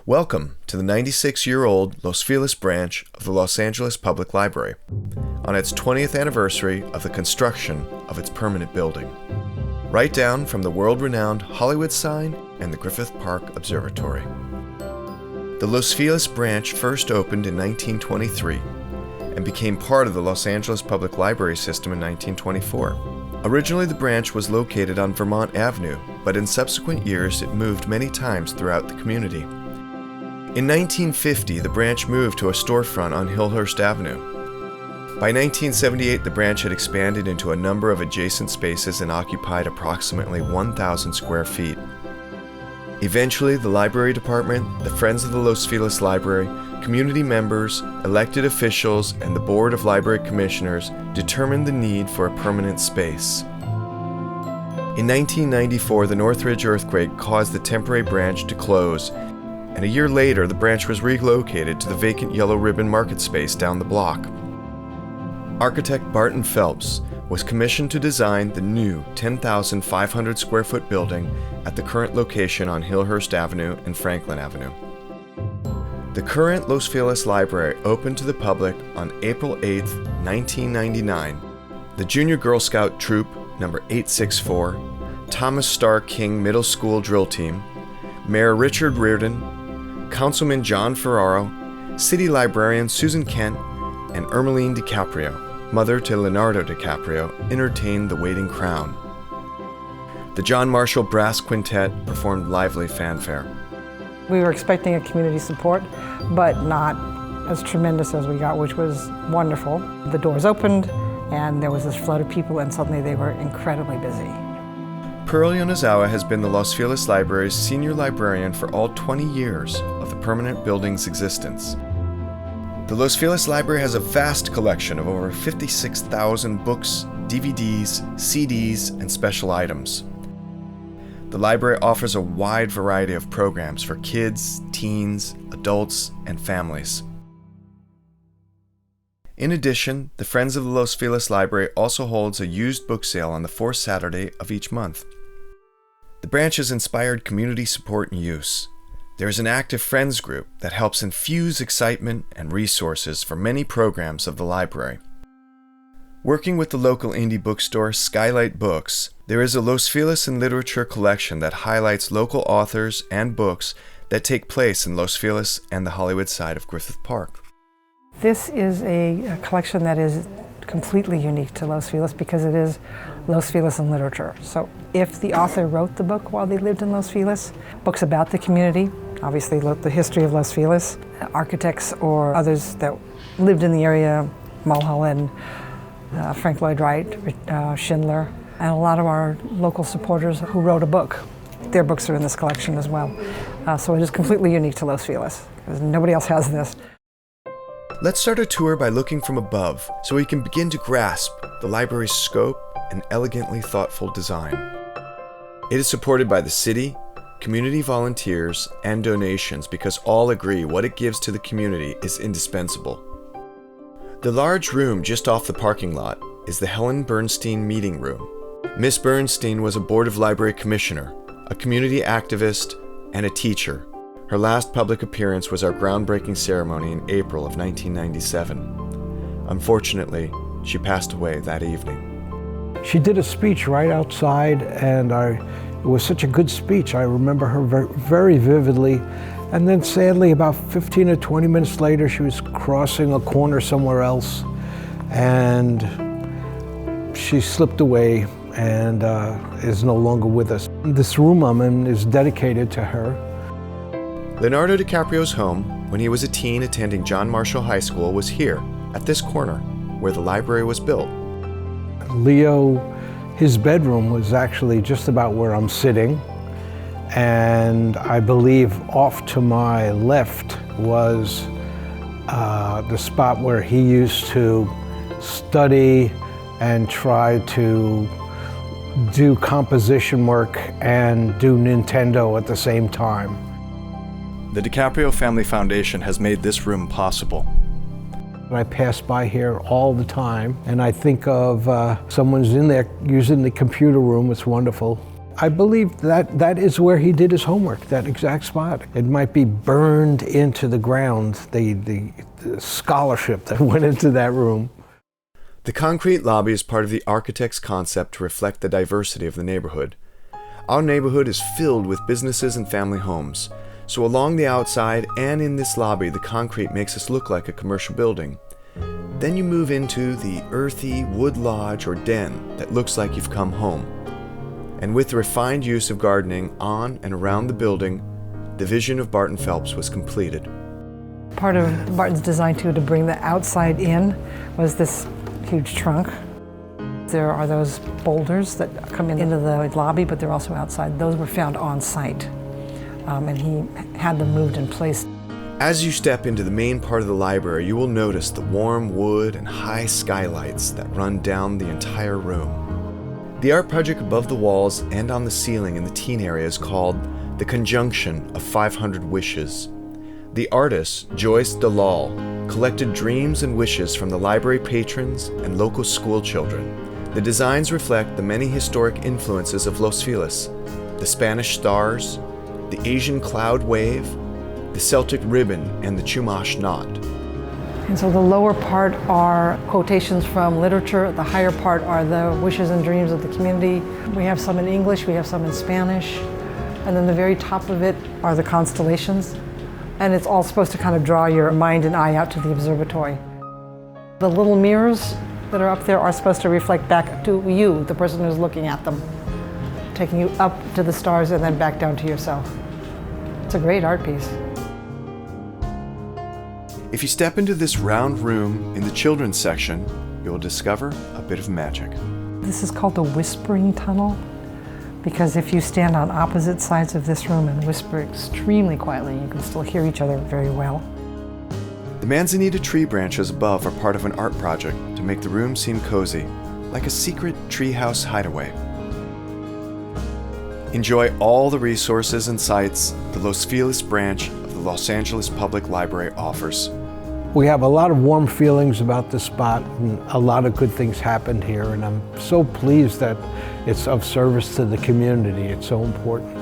Welcome to the 96-year-old Los Feliz branch of the Los Angeles Public Library, on its 20th anniversary of the construction of its permanent building. Right down from the world-renowned Hollywood sign and the Griffith Park Observatory. The Los Feliz branch first opened in 1923 and became part of the Los Angeles Public Library system in 1924. Originally, the branch was located on Vermont Avenue, but in subsequent years it moved many times throughout the community. In 1950, the branch moved to a storefront on Hillhurst Avenue. By 1978, the branch had expanded into a number of adjacent spaces and occupied approximately 1,000 square feet. Eventually, the library department, the Friends of the Los Feliz Library, community members, elected officials, and the Board of Library Commissioners determined the need for a permanent space. In 1994, the Northridge earthquake caused the temporary branch to close, and a year later, the branch was relocated to the vacant Yellow Ribbon Market space down the block. Architect Barton Phelps was commissioned to design the new 10,500 square foot building at the current location on Hillhurst Avenue and Franklin Avenue. The current Los Feliz Library opened to the public on April 8, 1999. The Junior Girl Scout Troop number 864, Thomas Starr King Middle School Drill Team, Mayor Richard Reardon, Councilman John Ferraro, City Librarian Susan Kent, and Ermeline DiCaprio, mother to Leonardo DiCaprio, entertained the waiting crowd. The John Marshall Brass Quintet performed lively fanfare. We were expecting a community support, but not as tremendous as we got, which was wonderful. The doors opened, and there was this flood of people, and suddenly they were incredibly busy. Pearl Yonezawa has been the Los Feliz Library's senior librarian for all 20 years of the permanent building's existence. The Los Feliz Library has a vast collection of over 56,000 books, DVDs, CDs, and special items. The library offers a wide variety of programs for kids, teens, adults, and families. In addition, the Friends of the Los Feliz Library also holds a used book sale on the fourth Saturday of each month. The branch has inspired community support and use. There is an active Friends group that helps infuse excitement and resources for many programs of the library. Working with the local indie bookstore Skylight Books, there is a Los Feliz in Literature collection that highlights local authors and books that take place in Los Feliz and the Hollywood side of Griffith Park. This is a collection that is completely unique to Los Feliz because it is Los Feliz in Literature. So if the author wrote the book while they lived in Los Feliz, books about the community, obviously the history of Los Feliz, architects or others that lived in the area, Mulholland, Frank Lloyd Wright, Schindler, and a lot of our local supporters who wrote a book. Their books are in this collection as well. So it is completely unique to Los Feliz, because nobody else has this. Let's start a tour by looking from above so we can begin to grasp the library's scope and elegantly thoughtful design. It is supported by the city, community volunteers, and donations because all agree what it gives to the community is indispensable. The large room just off the parking lot is the Helen Bernstein Meeting Room. Miss Bernstein was a Board of Library Commissioner, a community activist, and a teacher. Her last public appearance was our groundbreaking ceremony in April of 1997. Unfortunately, she passed away that evening. She did a speech right outside, and it was such a good speech. I remember her very vividly. And then sadly, about 15 or 20 minutes later, she was crossing a corner somewhere else, and she slipped away and is no longer with us. This room I'm in is dedicated to her. Leonardo DiCaprio's home, when he was a teen attending John Marshall High School, was here, at this corner, where the library was built. Leo, his bedroom was actually just about where I'm sitting, and I believe off to my left was the spot where he used to study and try to do composition work and do Nintendo at the same time. The DiCaprio Family Foundation has made this room possible. I pass by here all the time, and I think of someone's in there using the computer room. It's wonderful. I believe that is where he did his homework, that exact spot. It might be burned into the ground, the scholarship that went into that room. The concrete lobby is part of the architect's concept to reflect the diversity of the neighborhood. Our neighborhood is filled with businesses and family homes, so along the outside and in this lobby, the concrete makes us look like a commercial building. Then you move into the earthy wood lodge or den that looks like you've come home. And with the refined use of gardening on and around the building, the vision of Barton Phelps was completed. Part of Barton's design too, to bring the outside in, was this huge trunk. There are those boulders that come into the lobby, but they're also outside. Those were found on site, and he had them moved in place. As you step into the main part of the library, you will notice the warm wood and high skylights that run down the entire room. The art project above the walls and on the ceiling in the teen area is called The Conjunction of 500 Wishes. The artist, Joyce DeLal, collected dreams and wishes from the library patrons and local school children. The designs reflect the many historic influences of Los Feliz, the Spanish stars, the Asian cloud wave, the Celtic ribbon, and the Chumash knot. And so the lower part are quotations from literature, the higher part are the wishes and dreams of the community. We have some in English, we have some in Spanish, and then the very top of it are the constellations. And it's all supposed to kind of draw your mind and eye out to the observatory. The little mirrors that are up there are supposed to reflect back to you, the person who's looking at them, taking you up to the stars and then back down to yourself. It's a great art piece. If you step into this round room in the children's section, you will discover a bit of magic. This is called the Whispering Tunnel, because if you stand on opposite sides of this room and whisper extremely quietly, you can still hear each other very well. The manzanita tree branches above are part of an art project to make the room seem cozy, like a secret treehouse hideaway. Enjoy all the resources and sites the Los Feliz branch of the Los Angeles Public Library offers. We have a lot of warm feelings about this spot, and a lot of good things happened here, and I'm so pleased that it's of service to the community. It's so important.